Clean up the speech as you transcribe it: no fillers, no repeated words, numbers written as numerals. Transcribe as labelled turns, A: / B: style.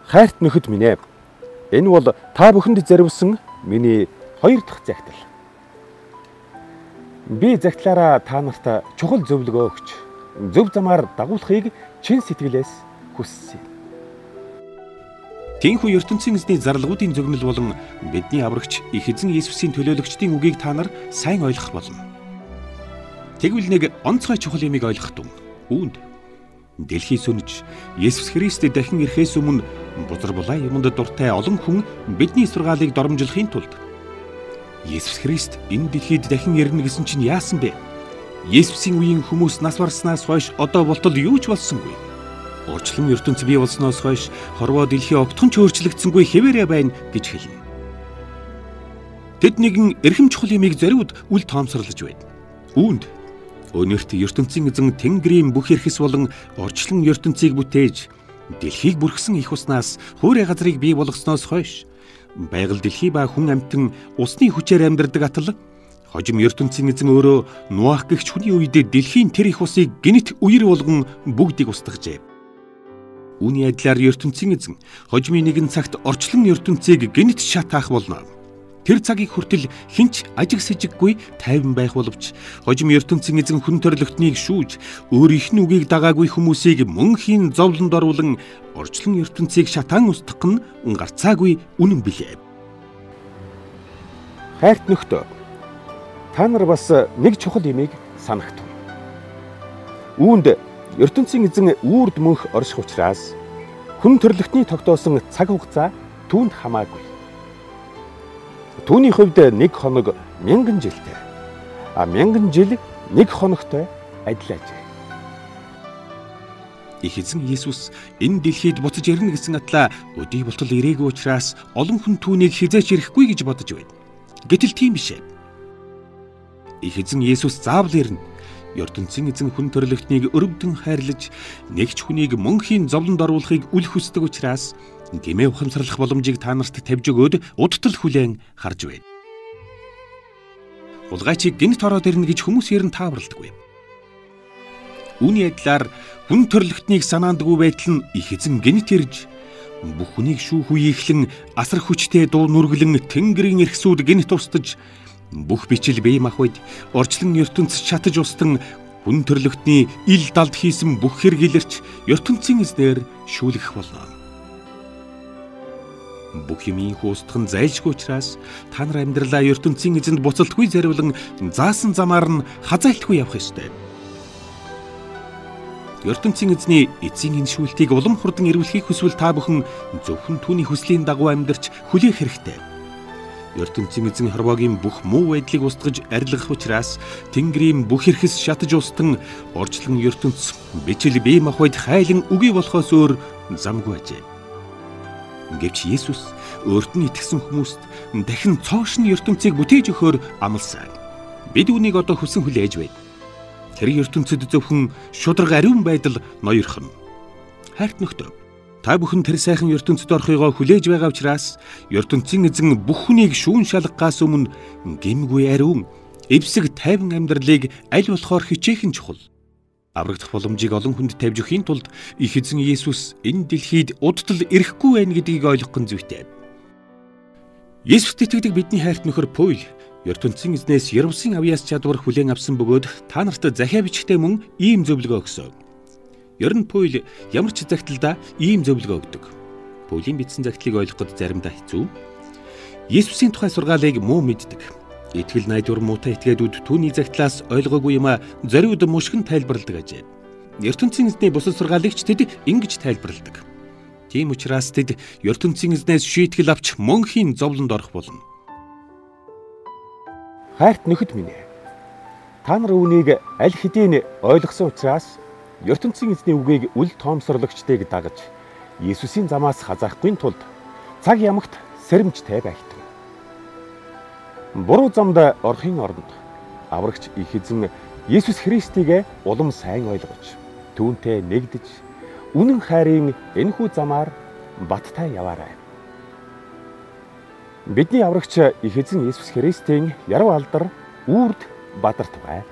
A: Хайрт нөхөд минь ээ. Энэ бол та бүхэнд зориулсан миний 2 дахь захидал. Би захидлаараа та нарт чухал зөвлөгөө өгч, зөв замаар дагуулахыг чин сэтгэлээс хүссэн.
B: Тэнхүү ертөнцийн эзний зарлагуудын зөгнөл болон бидний аврагч их эзэн Есүсийн төлөөлөгчдийн үгийг та нар сайн ойлгох болно. Тэгвэл нэг онцгой чухал юмыг ойлгох тун. Үүнд дэлхий сүнж Есүс Христ дахин ирэхээс өмнө бузар булаа юмд дуртай олон хүн бидний сургаалыг доромжлохын тулд Есүс Христ энэ дэлхийд дахин ирнэ гэсэн чинь яасан бэ? Есүсийн үеийн хүмүүс нас барснаас хойш одоо болтол юу ч болсонгүй. Урчлан ертөнц бий болсноос хойш хорвоо дэлхий огтхон ч өөрчлөгдсөнгүй хэвээрээ байна гэж хэлнэ. Тэд нэгэн эрхэм чухал юмыг зориуд үл тоомсорлож байна. Үүнд өнөрт ертөнцийн эзэн Тэнгэрийн бүх эрхэс болон орчлон ертөнцийг бүтээж дэлхийг бүрхсэн их уснаас хуурай газрыг бий болгосноос хойш байгаль дэлхий ба хүн амьтан усны хүчээр амьдардаг атал хожим ертөнцийн эзэн өөрөө Нуах гэгч хүний үед дэлхийн тэр их усыг гинт үер болгон бүгдийг устгажээ. Үүний адилаар ертөнцийн эзэн хожимын нэгэн цагт орчлон ертөнцийг гинт шатаах болно. Тэр цагийг хүртэл хинч ажиг сэжиггүй тайван байх боловч хожим ертөнцийн эзэн хүн төрлөختнийг шүүж өөр их нүгийг дагаагүй хүмүүсийг мөнхийн зовлонд оруулан орчлон ертөнцийг шатаан устгах нь гарцаагүй үнэн билээ.
A: Хайрт нөхдөө, та нар бас нэг чухал юмыг санагтав. Үүнд ертөнцийн эзэн үрд мөнх орших учраас хүн төрлөختний тогтоосон цаг хугацаа түүнд хамаагүй. Түүний хувьд 1 хоног 1000 жилтэй, 1000 жил 1 хоногтой адил ажээ.
B: Их эзэн Есүс энэ дэлхийд буцаж ирнэ гэсэн атлаа өдий болтол ирээгүй учраас олон хүн түүнийг хизээч ирэхгүй гэж бодож байна. Гэтэл тийм биш ээ. Их эзэн Есүс заавал ирнэ. ертөнцийн эзэн хүн төрлөختнийг өрөвдөн хайрлаж нэгч хүнийг мөнхийн зовлонд оруулахыг үл хүсдэг учраас гэмээ ухамсарлах боломжийг та нарт тавьж өгөөд удтал хүлээн харж байна. Улгайчийг гинт ороод ирнэ гэж хүмүүс ер нь тааварладаггүй. Үүний адилаар хүн төрлөختнийг санаандгүй байтал нь их эзэн гинт ирж бүх хүнийг шүүх үе ихлэн асар хүчтэй дуу нүргэлэн Тэнгэрийн эрхсүүд гинт тусдаж бүх бичил бие махбод орчлон ертөнц шатаж устан хүн төрлөختний ил далд хийсэн бүх хэрэглэрч ертөнцийн эзнэр шүүлгэх болно. Бүх юмын хуустхан зайлшгүй учраас та нар амьдралаа ертөнцийн эзэнд буцалтгүй зориулан заасан замаар нь хазаалтгүй явах ёстой. ертөнцийн эзний эцсийн энэ шүүлтийг улам хурдан эрүүлэхийг хүсвэл та бүхэн зөвхөн түүний хүслийн дагуу амьдарч хүлээх хэрэгтэй. ертөнцийн эзэн хорвоогийн бүх муу байдлыг устгаж арилгах учраас Тэнгэрийн бүх эрхэс шатаж устан орчлон ертөнц бичил бие махбод хайлан үгүй болохоос өөр замгүй ажээ. Гэвч Есүс өөрт нь итгэсэн хүмүүст дахин цоошин ертөнцийг бүтээж өгөхөөр амласан. Бид үүнийг одоо хүсэн хүлээж байна. Тэр ертөнцид зөвхөн шудраг ариун байдал ноёрхон. Хайрт нөхдөө, та бүхэн тэр сайхан ертөнцид орохыгоо хүлээж байгаа учраас ертөнцийн эзэн бүх хүнийг шүүн шалгахаас өмнө гэмгүй ариун, эвсэг тайван амьдралыг аль болохоор хичээхэн чухал. Аврагдах боломжийг олон хүнд тавьж өгөхийн тулд их эзэн Есүс энэ дэлхийд удтал ирэхгүй байна гэдгийг ойлгох нь зүйтэй. Есүст итгэдэг бидний хайрт нөхөр Паул ертөнцийн эзнээс Ервсын авьяас чадвар хүлээн авсан бөгөөд та нарт захиа бичгтээ мөн ийм зөвлөгөө өгсөн. Ер нь Паул ямар ч загталдаа ийм зөвлөгөө өгдөг. Паулийн бичсэн загтлыг ойлгоход заримдаа хэцүү. Есүсийн тухай сургаалыг муу мэддэг. Итгэл найдвар муутай этгээдүүд түүний загтлаас ойлгоогүй юм зориуд мушгин тайлбарладаг ажээ. ертөнцийн эзний бусад сургаалыг ч тэд ингэж тайлбарладаг. Тийм учраас тэд ертөнцийн эзнээс шийтгэл авч мөнхийн зовлонд орох болно.
A: Хайрт нөхөд минь ээ. Та нар үүнийг аль хэдийн ойлгосон учраас ертөнцийн эзний үгийг үл тоомсорлагчдыг дагаж Есүсийн замаас хазаахгүй тулд цаг ямагт сэрэмжтэй байхдаг. Буруу замд орохын оронд аврагч их эзэн Есүс Христийг улам сайн ойлгож түүнтэй нэгдэж үнэн хайрын энэхүү замаар баттай яваарай. Бидний аврагч их эзэн Есүс Христийн яруу алдар үрд бадарт бай.